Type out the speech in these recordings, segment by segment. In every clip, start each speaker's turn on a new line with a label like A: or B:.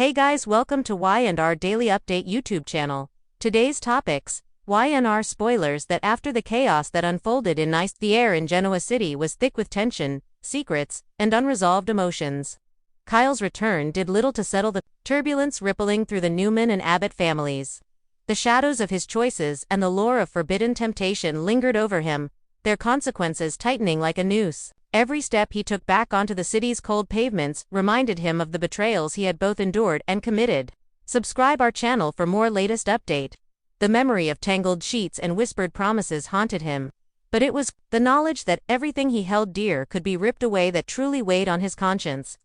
A: Hey guys, welcome to Y&R Daily Update YouTube channel. Today's topics: Y&R spoilers that after the chaos that unfolded in Nice, the air in Genoa City was thick with tension, secrets, and unresolved emotions. Kyle's return did little to settle the turbulence rippling through the Newman and Abbott families. The shadows of his choices and the lure of forbidden temptation lingered over him, their consequences tightening like a noose. Every step he took back onto the city's cold pavements reminded him of the betrayals he had both endured and committed. Subscribe our channel for more latest update. The memory of tangled sheets and whispered promises haunted him. But it was the knowledge that everything he held dear could be ripped away that truly weighed on his conscience.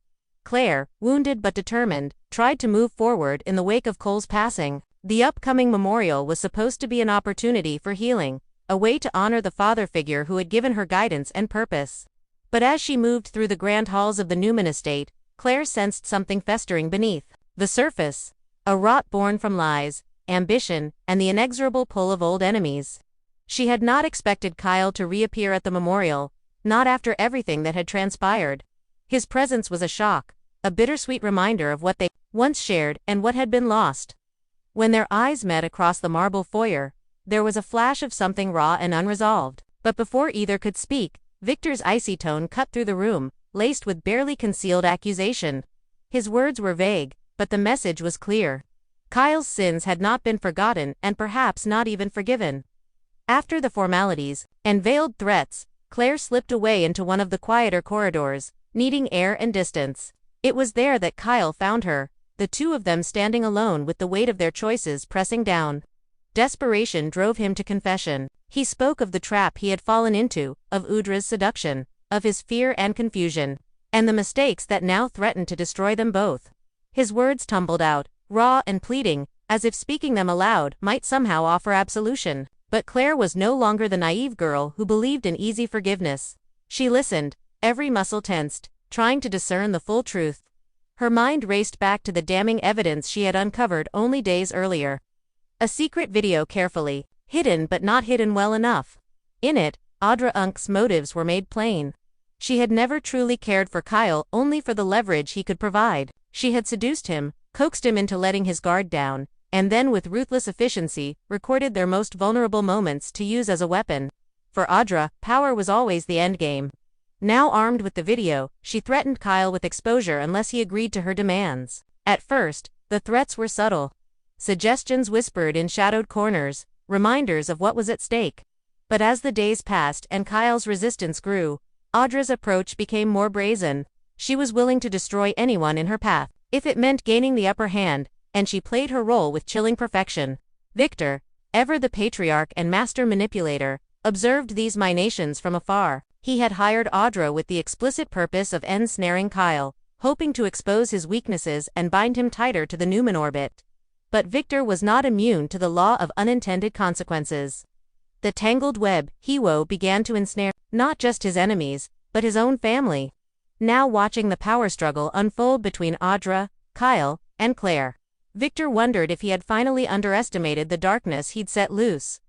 A: Claire, wounded but determined, tried to move forward in the wake of Cole's passing. The upcoming memorial was supposed to be an opportunity for healing, a way to honor the father figure who had given her guidance and purpose. But as she moved through the grand halls of the Newman estate, Claire sensed something festering beneath the surface. A rot born from lies, ambition, and the inexorable pull of old enemies. She had not expected Kyle to reappear at the memorial, not after everything that had transpired. His presence was a shock, a bittersweet reminder of what they once shared and what had been lost. When their eyes met across the marble foyer, there was a flash of something raw and unresolved. But before either could speak, Victor's icy tone cut through the room, laced with barely concealed accusation. His words were vague, but the message was clear. Kyle's sins had not been forgotten and perhaps not even forgiven. After the formalities and veiled threats, Claire slipped away into one of the quieter corridors, needing air and distance. It was there that Kyle found her, the two of them standing alone with the weight of their choices pressing down. Desperation drove him to confession. He spoke of the trap he had fallen into, of Audra's seduction, of his fear and confusion, and the mistakes that now threatened to destroy them both. His words tumbled out, raw and pleading, as if speaking them aloud might somehow offer absolution. But Claire was no longer the naive girl who believed in easy forgiveness. She listened, every muscle tensed, trying to discern the full truth. Her mind raced back to the damning evidence she had uncovered only days earlier. A secret video carefully hidden but not hidden well enough. In it, Audra's motives were made plain. She had never truly cared for Kyle, only for the leverage he could provide. She had seduced him, coaxed him into letting his guard down, and then with ruthless efficiency, recorded their most vulnerable moments to use as a weapon. For Audra, power was always the endgame. Now armed with the video, she threatened Kyle with exposure unless he agreed to her demands. At first, the threats were subtle. Suggestions whispered in shadowed corners, reminders of what was at stake. But as the days passed and Kyle's resistance grew, Audra's approach became more brazen. She was willing to destroy anyone in her path, if it meant gaining the upper hand, and she played her role with chilling perfection. Victor, ever the patriarch and master manipulator, observed these machinations from afar. He had hired Audra with the explicit purpose of ensnaring Kyle, hoping to expose his weaknesses and bind him tighter to the Newman orbit. But Victor was not immune to the law of unintended consequences. The tangled web he wove began to ensnare not just his enemies, but his own family. Now watching the power struggle unfold between Audra, Kyle, and Claire, Victor wondered if he had finally underestimated the darkness he'd set loose.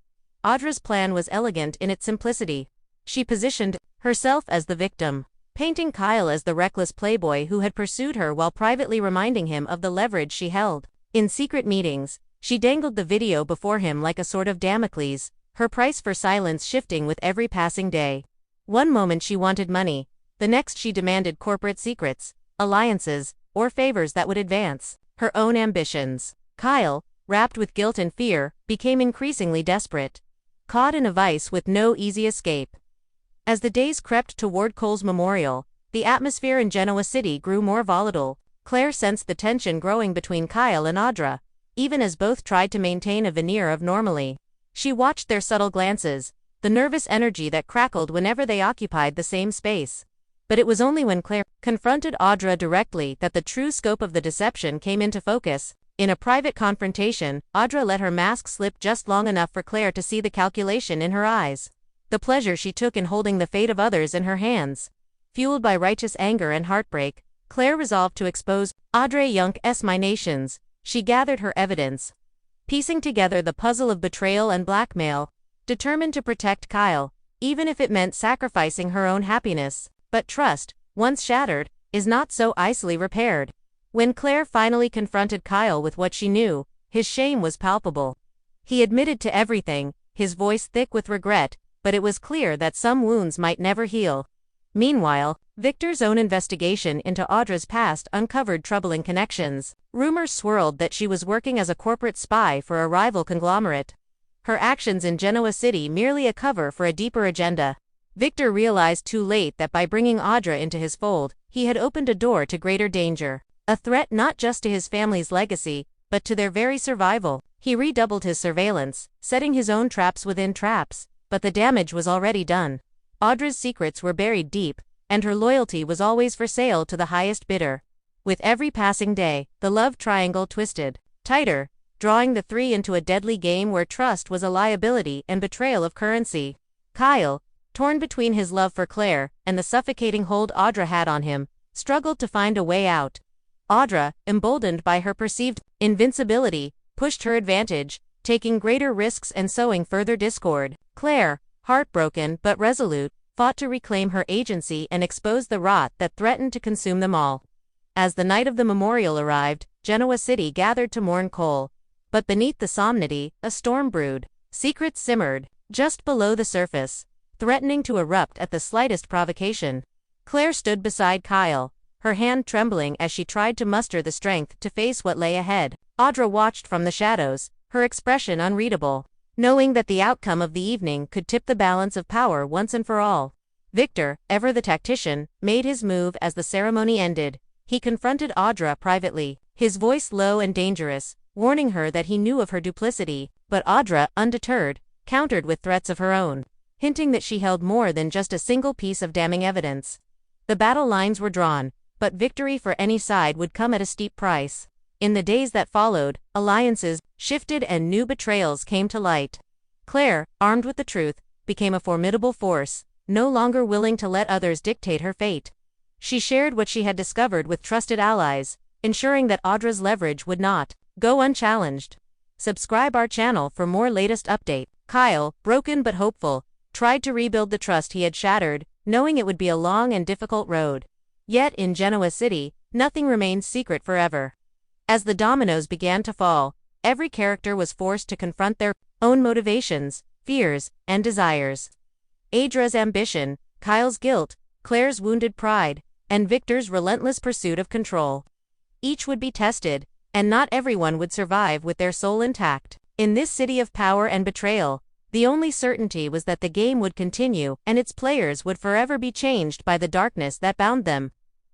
A: Audra's plan was elegant in its simplicity. She positioned herself as the victim, painting Kyle as the reckless playboy who had pursued her while privately reminding him of the leverage she held. In secret meetings, she dangled the video before him like a sword of Damocles, her price for silence shifting with every passing day. One moment she wanted money, the next she demanded corporate secrets, alliances, or favors that would advance her own ambitions. Kyle, wrapped with guilt and fear, became increasingly desperate, caught in a vice with no easy escape. As the days crept toward Cole's memorial, the atmosphere in Genoa City grew more volatile. Claire sensed the tension growing between Kyle and Audra, even as both tried to maintain a veneer of normalcy. She watched their subtle glances, the nervous energy that crackled whenever they occupied the same space. But it was only when Claire confronted Audra directly that the true scope of the deception came into focus. In a private confrontation, Audra let her mask slip just long enough for Claire to see the calculation in her eyes. The pleasure she took in holding the fate of others in her hands. Fueled by righteous anger and heartbreak, Claire resolved to expose Audra's machinations. She gathered her evidence, piecing together the puzzle of betrayal and blackmail, determined to protect Kyle, even if it meant sacrificing her own happiness. But trust, once shattered, is not so easily repaired. When Claire finally confronted Kyle with what she knew, his shame was palpable. He admitted to everything, his voice thick with regret, but it was clear that some wounds might never heal. Meanwhile, Victor's own investigation into Audra's past uncovered troubling connections. Rumors swirled that she was working as a corporate spy for a rival conglomerate. Her actions in Genoa City merely a cover for a deeper agenda. Victor realized too late that by bringing Audra into his fold, he had opened a door to greater danger. A threat not just to his family's legacy, but to their very survival. He redoubled his surveillance, setting his own traps within traps, but the damage was already done. Audra's secrets were buried deep, and her loyalty was always for sale to the highest bidder. With every passing day, the love triangle twisted tighter, drawing the three into a deadly game where trust was a liability and betrayal of currency. Kyle, torn between his love for Claire and the suffocating hold Audra had on him, struggled to find a way out. Audra, emboldened by her perceived invincibility, pushed her advantage, taking greater risks and sowing further discord. Claire, heartbroken but resolute, fought to reclaim her agency and expose the rot that threatened to consume them all. As the night of the memorial arrived, Genoa City gathered to mourn Cole. But beneath the solemnity, a storm brewed. Secrets simmered, just below the surface, threatening to erupt at the slightest provocation. Claire stood beside Kyle, her hand trembling as she tried to muster the strength to face what lay ahead. Audra watched from the shadows, her expression unreadable, knowing that the outcome of the evening could tip the balance of power once and for all. Victor, ever the tactician, made his move as the ceremony ended. He confronted Audra privately, his voice low and dangerous, warning her that he knew of her duplicity, but Audra, undeterred, countered with threats of her own, hinting that she held more than just a single piece of damning evidence. The battle lines were drawn, but victory for any side would come at a steep price. In the days that followed, alliances shifted and new betrayals came to light. Claire, armed with the truth, became a formidable force, no longer willing to let others dictate her fate. She shared what she had discovered with trusted allies, ensuring that Audra's leverage would not go unchallenged. Subscribe our channel for more latest update. Kyle, broken but hopeful, tried to rebuild the trust he had shattered, knowing it would be a long and difficult road. Yet in Genoa City, nothing remained secret forever. As the dominoes began to fall, every character was forced to confront their own motivations, fears, and desires. Audra's ambition, Kyle's guilt, Claire's wounded pride, and Victor's relentless pursuit of control. Each would be tested, and not everyone would survive with their soul intact. In this city of power and betrayal, the only certainty was that the game would continue and its players would forever be changed by the darkness that bound them.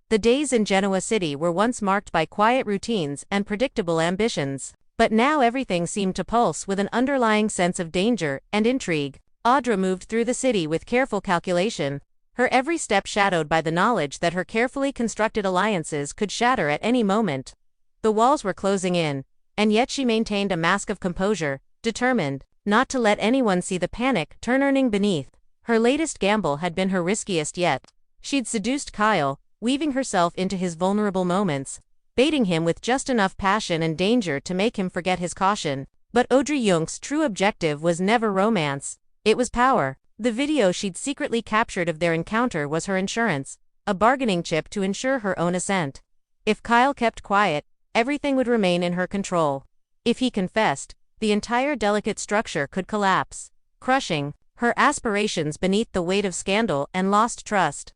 A: The days in Genoa City were once marked by quiet routines and predictable ambitions, but now everything seemed to pulse with an underlying sense of danger and intrigue. Audra moved through the city with careful calculation, her every step shadowed by the knowledge that her carefully constructed alliances could shatter at any moment. The walls were closing in, and yet she maintained a mask of composure, determined not to let anyone see the panic turning beneath. Her latest gamble had been her riskiest yet. She'd seduced Kyle, weaving herself into his vulnerable moments, baiting him with just enough passion and danger to make him forget his caution. But Audra Young's true objective was never romance, it was power. The video she'd secretly captured of their encounter was her insurance, a bargaining chip to ensure her own ascent. If Kyle kept quiet, everything would remain in her control. If he confessed, the entire delicate structure could collapse, crushing her aspirations beneath the weight of scandal and lost trust.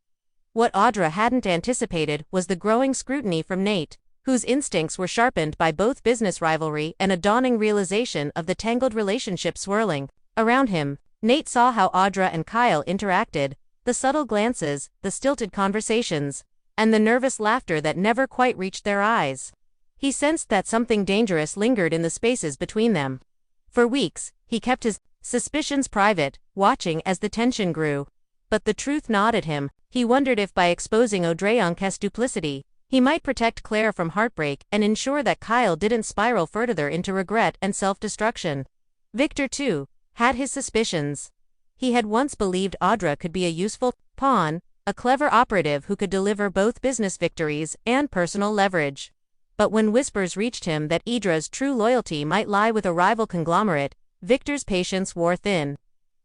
A: What Audra hadn't anticipated was the growing scrutiny from Nate, whose instincts were sharpened by both business rivalry and a dawning realization of the tangled relationship swirling around him. Nate saw how Audra and Kyle interacted, the subtle glances, the stilted conversations, and the nervous laughter that never quite reached their eyes. He sensed that something dangerous lingered in the spaces between them. For weeks, he kept his suspicions private, watching as the tension grew. But the truth gnawed at him. He wondered if by exposing Audra Young's duplicity, he might protect Claire from heartbreak and ensure that Kyle didn't spiral further into regret and self-destruction. Victor, too, had his suspicions. He had once believed Audra could be a useful pawn, a clever operative who could deliver both business victories and personal leverage. But when whispers reached him that Audra's true loyalty might lie with a rival conglomerate, Victor's patience wore thin.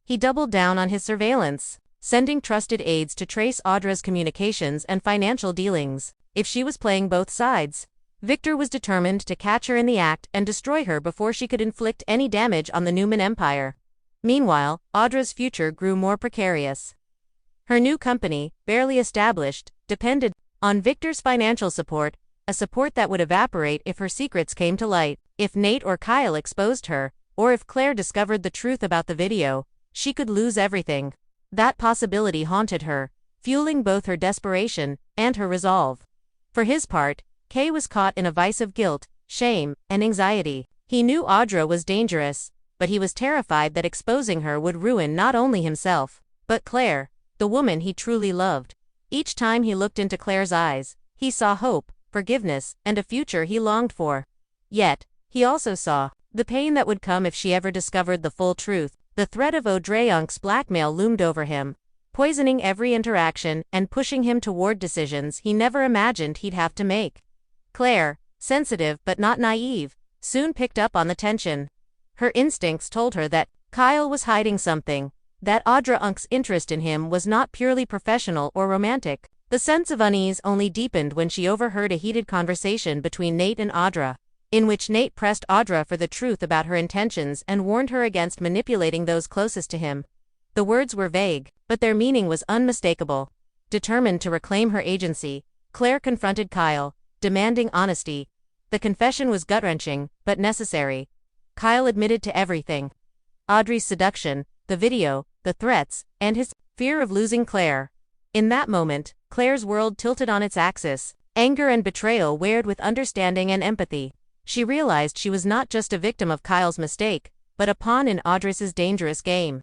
A: He doubled down on his surveillance, sending trusted aides to trace Audra's communications and financial dealings. If she was playing both sides, Victor was determined to catch her in the act and destroy her before she could inflict any damage on the Newman empire. Meanwhile, Audra's future grew more precarious. Her new company, barely established, depended on Victor's financial support, a support that would evaporate if her secrets came to light. If Nate or Kyle exposed her, or if Claire discovered the truth about the video, she could lose everything. That possibility haunted her, fueling both her desperation and her resolve. For his part, Kay was caught in a vice of guilt, shame, and anxiety. He knew Audra was dangerous, but he was terrified that exposing her would ruin not only himself, but Claire, the woman he truly loved. Each time he looked into Claire's eyes, he saw hope, forgiveness, and a future he longed for. Yet, he also saw the pain that would come if she ever discovered the full truth. The threat of Audra blackmail loomed over him, poisoning every interaction and pushing him toward decisions he never imagined he'd have to make. Claire, sensitive but not naive, soon picked up on the tension. Her instincts told her that Kyle was hiding something, that Audra's interest in him was not purely professional or romantic. The sense of unease only deepened when she overheard a heated conversation between Nate and Audra, in which Nate pressed Audra for the truth about her intentions and warned her against manipulating those closest to him. The words were vague, but their meaning was unmistakable. Determined to reclaim her agency, Claire confronted Kyle, demanding honesty. The confession was gut-wrenching, but necessary. Kyle admitted to everything. Audrey's seduction, the video, the threats, and his fear of losing Claire. In that moment, Claire's world tilted on its axis. Anger and betrayal warred with understanding and empathy. She realized she was not just a victim of Kyle's mistake, but a pawn in Audra's dangerous game.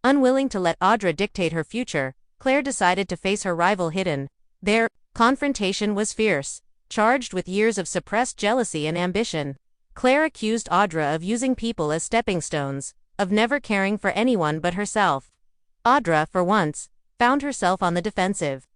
A: Unwilling to let Audra dictate her future, Claire decided to face her rival hidden. Their confrontation was fierce, charged with years of suppressed jealousy and ambition. Claire accused Audra of using people as stepping stones, of never caring for anyone but herself. Audra, for once, found herself on the defensive.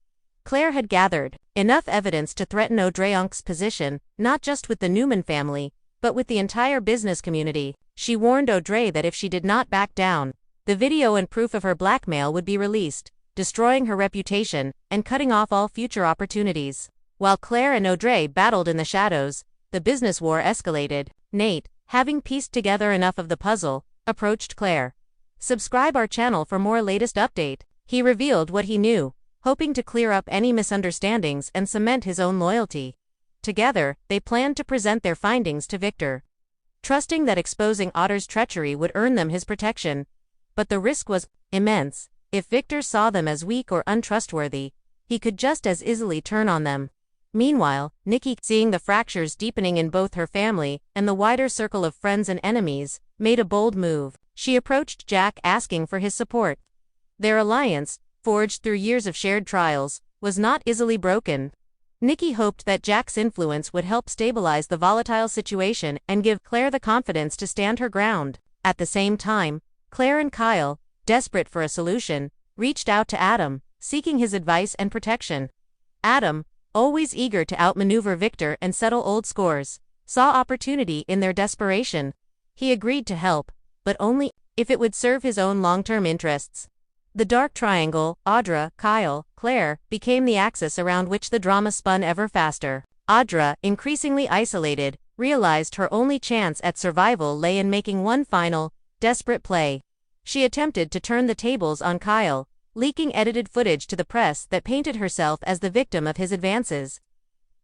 A: Claire had gathered enough evidence to threaten Audra's position, not just with the Newman family, but with the entire business community. She warned Audra that if she did not back down, the video and proof of her blackmail would be released, destroying her reputation and cutting off all future opportunities. While Claire and Audra battled in the shadows, the business war escalated. Nate, having pieced together enough of the puzzle, approached Claire. Subscribe our channel for more latest update. He revealed what he knew, hoping to clear up any misunderstandings and cement his own loyalty. Together, they planned to present their findings to Victor, trusting that exposing Audra's treachery would earn them his protection. But the risk was immense. If Victor saw them as weak or untrustworthy, he could just as easily turn on them. Meanwhile, Nikki, seeing the fractures deepening in both her family and the wider circle of friends and enemies, made a bold move. She approached Jack asking for his support. Their alliance, forged through years of shared trials, was not easily broken. Nikki hoped that Jack's influence would help stabilize the volatile situation and give Claire the confidence to stand her ground. At the same time, Claire and Kyle, desperate for a solution, reached out to Adam, seeking his advice and protection. Adam, always eager to outmaneuver Victor and settle old scores, saw opportunity in their desperation. He agreed to help, but only if it would serve his own long-term interests. The dark triangle, Audra, Kyle, Claire, became the axis around which the drama spun ever faster. Audra, increasingly isolated, realized her only chance at survival lay in making one final, desperate play. She attempted to turn the tables on Kyle, leaking edited footage to the press that painted herself as the victim of his advances.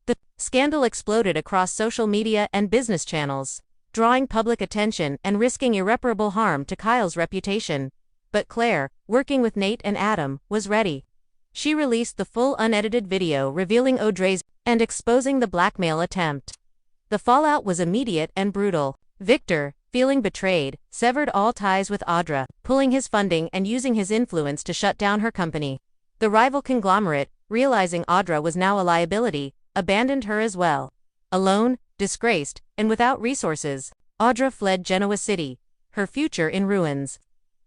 A: The scandal exploded across social media and business channels, drawing public attention and risking irreparable harm to Kyle's reputation. But Claire, working with Nate and Adam, was ready. She released the full unedited video revealing Audra's and exposing the blackmail attempt. The fallout was immediate and brutal. Victor, feeling betrayed, severed all ties with Audra, pulling his funding and using his influence to shut down her company. The rival conglomerate, realizing Audra was now a liability, abandoned her as well. Alone, disgraced, and without resources, Audra fled Genoa City, her future in ruins.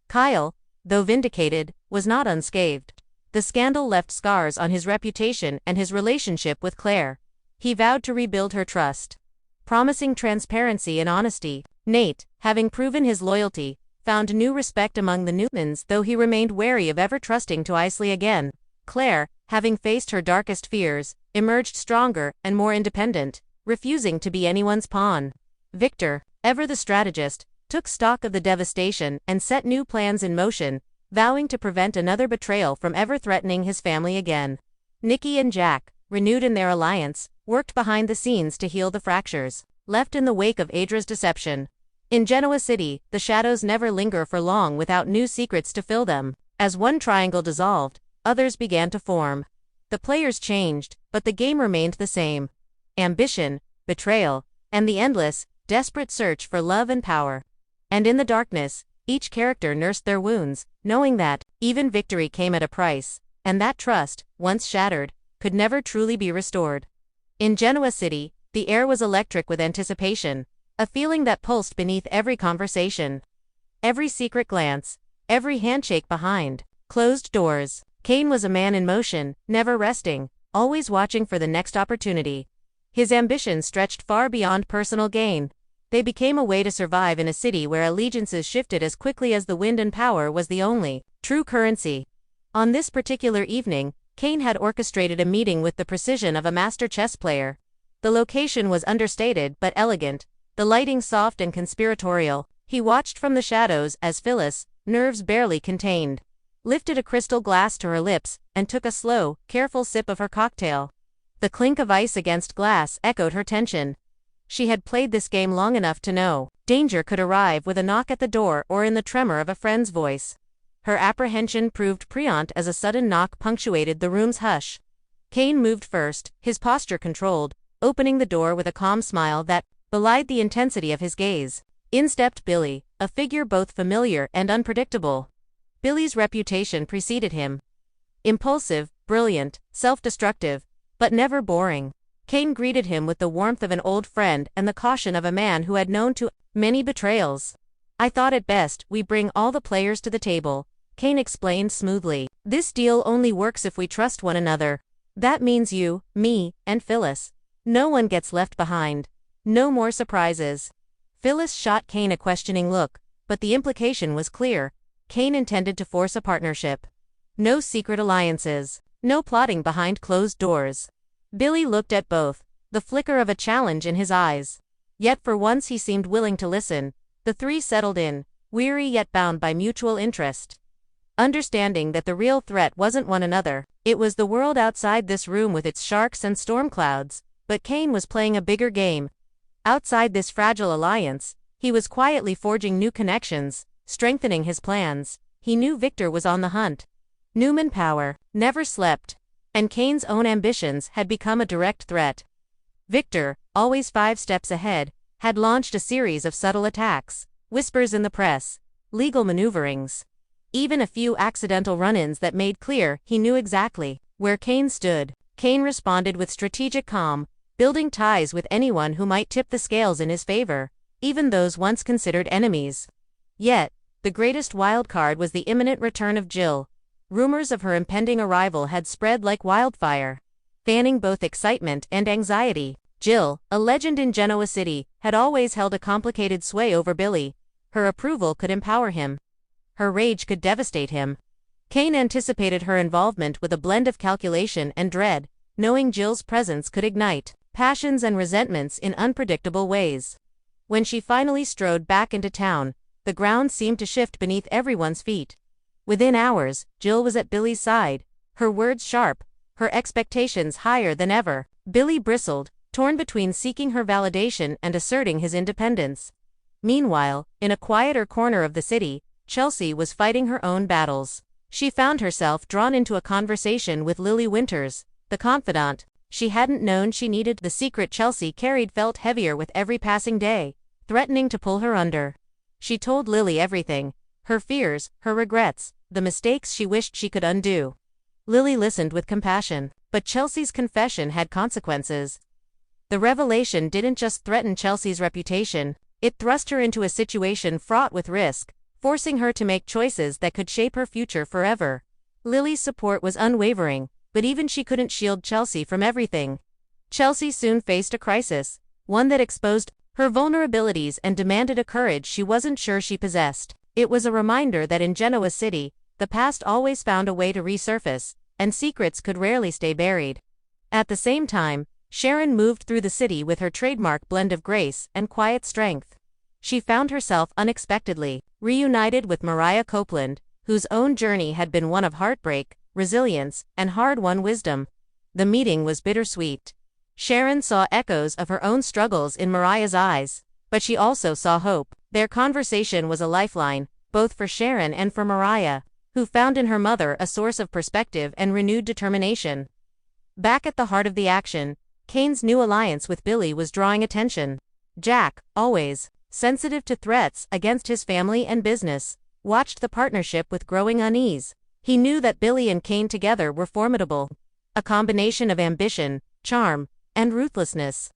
A: Kyle, though vindicated, was not unscathed. The scandal left scars on his reputation and his relationship with Claire. He vowed to rebuild her trust, promising transparency and honesty. Nate, having proven his loyalty, found new respect among the Newmans, though he remained wary of ever trusting to Isley again. Claire, having faced her darkest fears, emerged stronger and more independent, refusing to be anyone's pawn. Victor, ever the strategist, took stock of the devastation and set new plans in motion, vowing to prevent another betrayal from ever threatening his family again. Nikki and Jack, renewed in their alliance, worked behind the scenes to heal the fractures left in the wake of Audra's deception. In Genoa City, the shadows never linger for long without new secrets to fill them. As one triangle dissolved, others began to form. The players changed, but the game remained the same. Ambition, betrayal, and the endless, desperate search for love and power. And in the darkness, each character nursed their wounds, knowing that, even victory came at a price, and that trust, once shattered, could never truly be restored. In Genoa City, the air was electric with anticipation, a feeling that pulsed beneath every conversation. Every secret glance, every handshake behind closed doors. Kane was a man in motion, never resting, always watching for the next opportunity. His ambition stretched far beyond personal gain. They became a way to survive in a city where allegiances shifted as quickly as the wind, and power was the only true currency. On this particular evening, Kane had orchestrated a meeting with the precision of a master chess player. The location was understated but elegant, the lighting soft and conspiratorial. He watched from the shadows as Phyllis, nerves barely contained, lifted a crystal glass to her lips and took a slow, careful sip of her cocktail. The clink of ice against glass echoed her tension. She had played this game long enough to know danger could arrive with a knock at the door or in the tremor of a friend's voice. Her apprehension proved preempt as a sudden knock punctuated the room's hush. Kane moved first, his posture controlled, opening the door with a calm smile that belied the intensity of his gaze. In stepped Billy, a figure both familiar and unpredictable. Billy's reputation preceded him. Impulsive, brilliant, self-destructive, but never boring. Kane greeted him with the warmth of an old friend and the caution of a man who had known too many betrayals. "I thought it best we bring all the players to the table," Kane explained smoothly. "This deal only works if we trust one another. That means you, me, and Phyllis. No one gets left behind. No more surprises." Phyllis shot Kane a questioning look, but the implication was clear. Kane intended to force a partnership. No secret alliances. No plotting behind closed doors. Billy looked at both, the flicker of a challenge in his eyes. Yet for once he seemed willing to listen. The three settled in, weary yet bound by mutual interest. Understanding that the real threat wasn't one another, it was the world outside this room with its sharks and storm clouds. But Kane was playing a bigger game. Outside this fragile alliance, he was quietly forging new connections, strengthening his plans. He knew Victor was on the hunt. Newman Power never slept, and Kane's own ambitions had become a direct threat. Victor, always 5 steps ahead, had launched a series of subtle attacks, whispers in the press, legal maneuverings, even a few accidental run-ins that made clear he knew exactly where Kane stood. Kane responded with strategic calm, building ties with anyone who might tip the scales in his favor, even those once considered enemies. Yet, the greatest wild card was the imminent return of Jill. Rumors of her impending arrival had spread like wildfire, fanning both excitement and anxiety. Jill, a legend in Genoa City, had always held a complicated sway over Billy. Her approval could empower him. Her rage could devastate him. Kane anticipated her involvement with a blend of calculation and dread, knowing Jill's presence could ignite passions and resentments in unpredictable ways. When she finally strode back into town, the ground seemed to shift beneath everyone's feet. Within hours, Jill was at Billy's side, her words sharp, her expectations higher than ever. Billy bristled, torn between seeking her validation and asserting his independence. Meanwhile, in a quieter corner of the city, Chelsea was fighting her own battles. She found herself drawn into a conversation with Lily Winters, the confidant she hadn't known she needed. The secret Chelsea carried felt heavier with every passing day, threatening to pull her under. She told Lily everything, her fears, her regrets, the mistakes she wished she could undo. Lily listened with compassion, but Chelsea's confession had consequences. The revelation didn't just threaten Chelsea's reputation, it thrust her into a situation fraught with risk, forcing her to make choices that could shape her future forever. Lily's support was unwavering, but even she couldn't shield Chelsea from everything. Chelsea soon faced a crisis, one that exposed her vulnerabilities and demanded a courage she wasn't sure she possessed. It was a reminder that in Genoa City, the past always found a way to resurface, and secrets could rarely stay buried. At the same time, Sharon moved through the city with her trademark blend of grace and quiet strength. She found herself unexpectedly reunited with Mariah Copeland, whose own journey had been one of heartbreak, resilience, and hard-won wisdom. The meeting was bittersweet. Sharon saw echoes of her own struggles in Mariah's eyes, but she also saw hope. Their conversation was a lifeline, both for Sharon and for Mariah, who found in her mother a source of perspective and renewed determination. Back at the heart of the action, Kane's new alliance with Billy was drawing attention. Jack, always sensitive to threats against his family and business, watched the partnership with growing unease. He knew that Billy and Kane together were formidable, a combination of ambition, charm, and ruthlessness.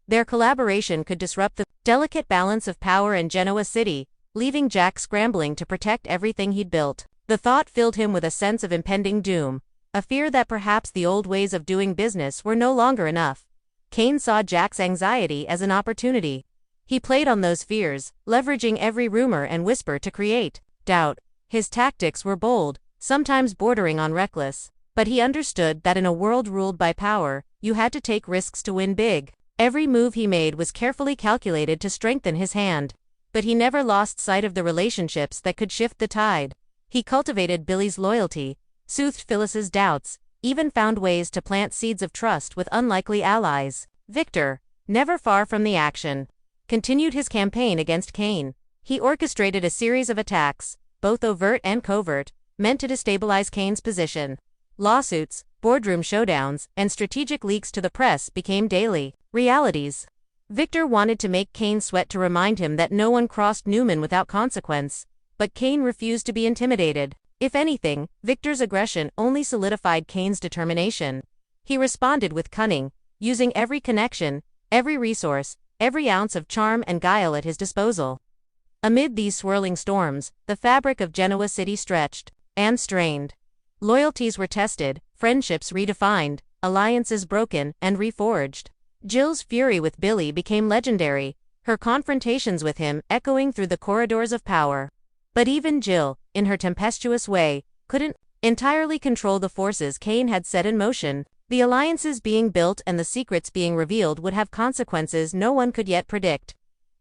A: Their collaboration could disrupt the delicate balance of power in Genoa City, leaving Jack scrambling to protect everything he'd built. The thought filled him with a sense of impending doom, a fear that perhaps the old ways of doing business were no longer enough. Kane saw Jack's anxiety as an opportunity. He played on those fears, leveraging every rumor and whisper to create doubt. His tactics were bold, sometimes bordering on reckless, but he understood that in a world ruled by power, you had to take risks to win big. Every move he made was carefully calculated to strengthen his hand. But he never lost sight of the relationships that could shift the tide. He cultivated Billy's loyalty, soothed Phyllis's doubts, even found ways to plant seeds of trust with unlikely allies. Victor, never far from the action, continued his campaign against Kane. He orchestrated a series of attacks, both overt and covert, meant to destabilize Kane's position. Lawsuits, boardroom showdowns, and strategic leaks to the press became daily realities. Victor wanted to make Kane sweat to remind him that no one crossed Newman without consequence, but Kane refused to be intimidated. If anything, Victor's aggression only solidified Kane's determination. He responded with cunning, using every connection, every resource, every ounce of charm and guile at his disposal. Amid these swirling storms, the fabric of Genoa City stretched and strained. Loyalties were tested, friendships redefined, alliances broken and reforged. Jill's fury with Billy became legendary, her confrontations with him echoing through the corridors of power. But even Jill, in her tempestuous way, couldn't entirely control the forces Kane had set in motion. The alliances being built and the secrets being revealed would have consequences no one could yet predict.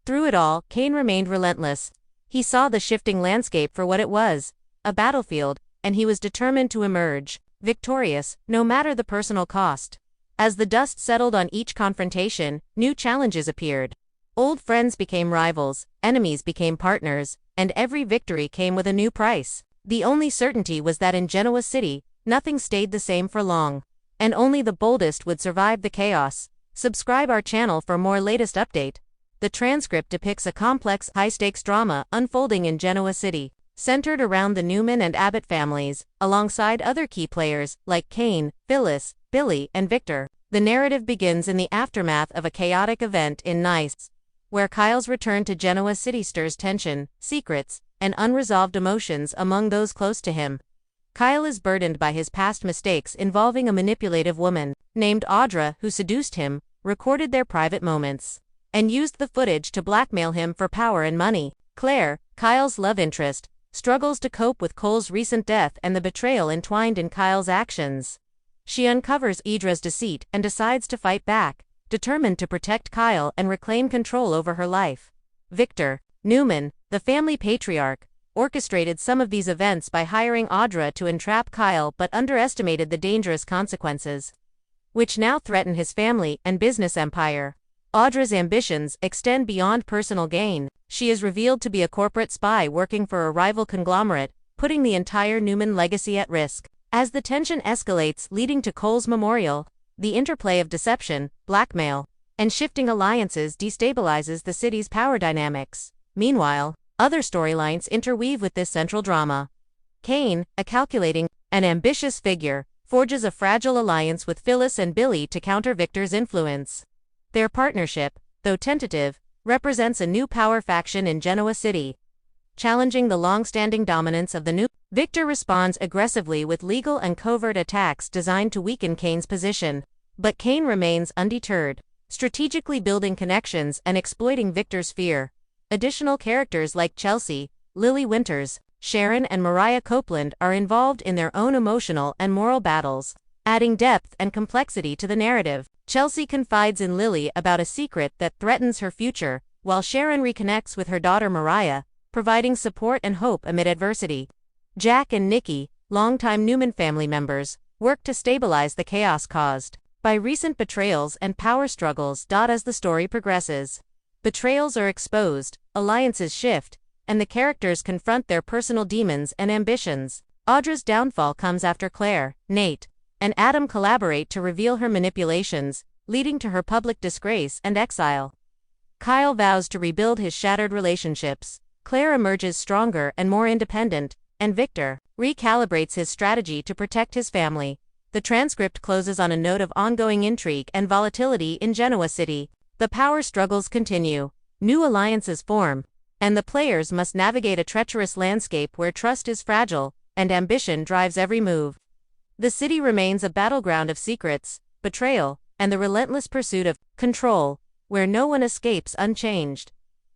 A: Through it all, Kane remained relentless. He saw the shifting landscape for what it was, a battlefield, and he was determined to emerge victorious, no matter the personal cost. As the dust settled on each confrontation, new challenges appeared. Old friends became rivals, enemies became partners, and every victory came with a new price. The only certainty was that in Genoa City, nothing stayed the same for long. And only the boldest would survive the chaos. Subscribe our channel for more latest update. The transcript depicts a complex, high-stakes drama unfolding in Genoa City, centered around the Newman and Abbott families, alongside other key players like Kane, Phyllis, Billy, and Victor. The narrative begins in the aftermath of a chaotic event in Nice, where Kyle's return to Genoa City stirs tension, secrets, and unresolved emotions among those close to him. Kyle is burdened by his past mistakes involving a manipulative woman named Audra who seduced him, recorded their private moments, and used the footage to blackmail him for power and money. Claire, Kyle's love interest, struggles to cope with Cole's recent death and the betrayal entwined in Kyle's actions. She uncovers Audra's deceit and decides to fight back, determined to protect Kyle and reclaim control over her life. Victor, Newman, the family patriarch, orchestrated some of these events by hiring Audra to entrap Kyle but underestimated the dangerous consequences, which now threaten his family and business empire. Audra's ambitions extend beyond personal gain. She is revealed to be a corporate spy working for a rival conglomerate, putting the entire Newman legacy at risk. As the tension escalates leading to Cole's memorial, the interplay of deception, blackmail, and shifting alliances destabilizes the city's power dynamics. Meanwhile, other storylines interweave with this central drama. Kane, a calculating and ambitious figure, forges a fragile alliance with Phyllis and Billy to counter Victor's influence. Their partnership, though tentative, represents a new power faction in Genoa City, challenging the long-standing dominance of the new. Victor responds aggressively with legal and covert attacks designed to weaken Kane's position. But Kane remains undeterred, strategically building connections and exploiting Victor's fear. Additional characters like Chelsea, Lily Winters, Sharon and Mariah Copeland are involved in their own emotional and moral battles, adding depth and complexity to the narrative. Chelsea confides in Lily about a secret that threatens her future, while Sharon reconnects with her daughter Mariah, providing support and hope amid adversity. Jack and Nikki, longtime Newman family members, work to stabilize the chaos caused by recent betrayals and power struggles. As the story progresses, betrayals are exposed, alliances shift, and the characters confront their personal demons and ambitions. Audra's downfall comes after Claire, Nate, and Adam collaborate to reveal her manipulations, leading to her public disgrace and exile. Kyle vows to rebuild his shattered relationships. Claire emerges stronger and more independent, and Victor recalibrates his strategy to protect his family. The transcript closes on a note of ongoing intrigue and volatility in Genoa City. The power struggles continue, new alliances form, and the players must navigate a treacherous landscape where trust is fragile and ambition drives every move. The city remains a battleground of secrets, betrayal, and the relentless pursuit of control, where no one escapes unchanged.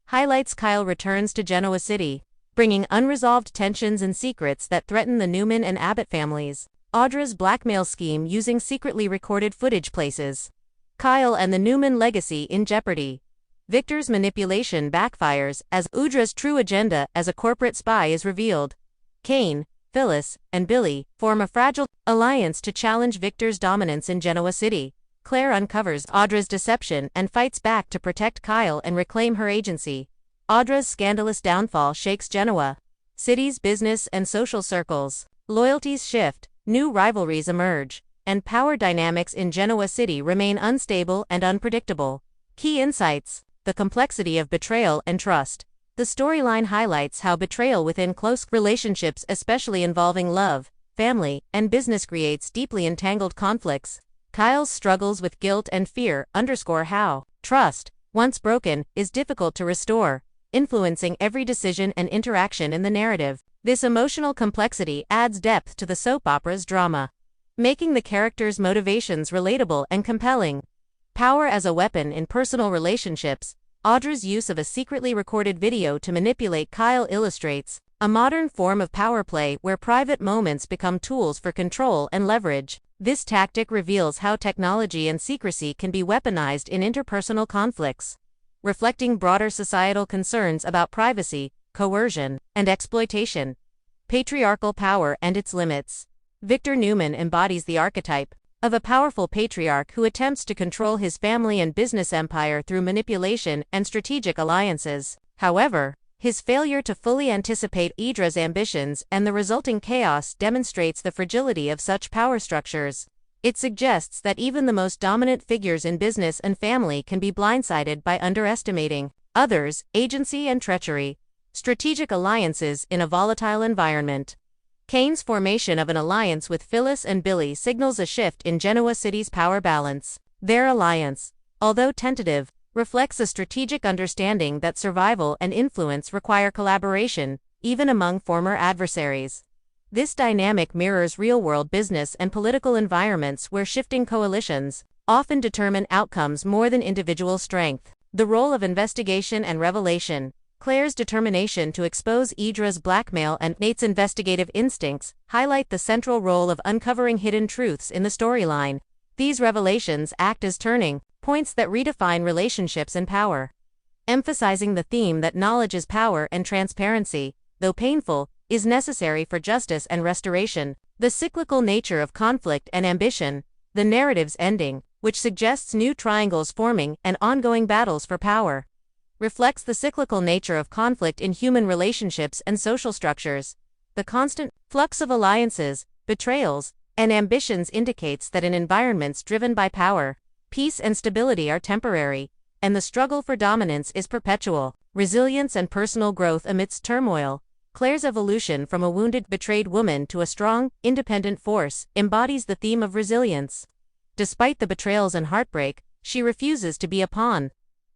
A: Highlights: Kyle returns to Genoa City, bringing unresolved tensions and secrets that threaten the Newman and Abbott families. Audra's blackmail scheme using secretly recorded footage places Kyle and the Newman legacy in jeopardy. Victor's manipulation backfires as Audra's true agenda as a corporate spy is revealed. Kane, Phyllis, and Billy form a fragile alliance to challenge Victor's dominance in Genoa City. Claire uncovers Audra's deception and fights back to protect Kyle and reclaim her agency. Audra's scandalous downfall shakes Genoa City's business and social circles. Loyalties shift, new rivalries emerge, and power dynamics in Genoa City remain unstable and unpredictable. Key insights: the complexity of betrayal and trust. The storyline highlights how betrayal within close relationships, especially involving love, family, and business, creates deeply entangled conflicts. Kyle's struggles with guilt and fear underscore how trust, once broken, is difficult to restore, influencing every decision and interaction in the narrative. This emotional complexity adds depth to the soap opera's drama, making the characters' motivations relatable and compelling. Power as a weapon in personal relationships. Audra's use of a secretly recorded video to manipulate Kyle illustrates a modern form of power play where private moments become tools for control and leverage. This tactic reveals how technology and secrecy can be weaponized in interpersonal conflicts, reflecting broader societal concerns about privacy, coercion, and exploitation. Patriarchal power and its limits. Victor Newman embodies the archetype of a powerful patriarch who attempts to control his family and business empire through manipulation and strategic alliances. However, his failure to fully anticipate Audra's ambitions and the resulting chaos demonstrates the fragility of such power structures. It suggests that even the most dominant figures in business and family can be blindsided by underestimating others' agency and treachery. Strategic alliances in a volatile environment. Kane's formation of an alliance with Phyllis and Billy signals a shift in Genoa City's power balance. Their alliance, although tentative, reflects a strategic understanding that survival and influence require collaboration, even among former adversaries. This dynamic mirrors real-world business and political environments where shifting coalitions often determine outcomes more than individual strength. The role of investigation and revelation. Claire's determination to expose Audra's blackmail and Nate's investigative instincts highlight the central role of uncovering hidden truths in the storyline. These revelations act as turning points that redefine relationships and power, emphasizing the theme that knowledge is power and transparency, though painful, is necessary for justice and restoration. The cyclical nature of conflict and ambition. The narrative's ending, which suggests new triangles forming and ongoing battles for power, reflects the cyclical nature of conflict in human relationships and social structures. The constant flux of alliances, betrayals, and ambitions indicates that in environments driven by power, peace and stability are temporary, and the struggle for dominance is perpetual. Resilience and personal growth amidst turmoil. Claire's evolution from a wounded, betrayed woman to a strong, independent force embodies the theme of resilience. Despite the betrayals and heartbreak, she refuses to be a pawn,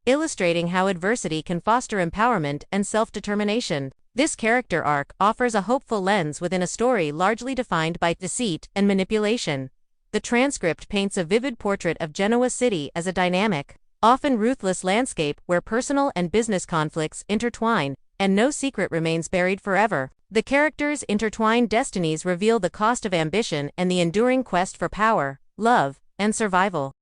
A: illustrating how adversity can foster empowerment and self-determination. This character arc offers a hopeful lens within a story largely defined by deceit and manipulation. The transcript paints a vivid portrait of Genoa City as a dynamic, often ruthless landscape where personal and business conflicts intertwine, and no secret remains buried forever. The characters' intertwined destinies reveal the cost of ambition and the enduring quest for power, love, and survival.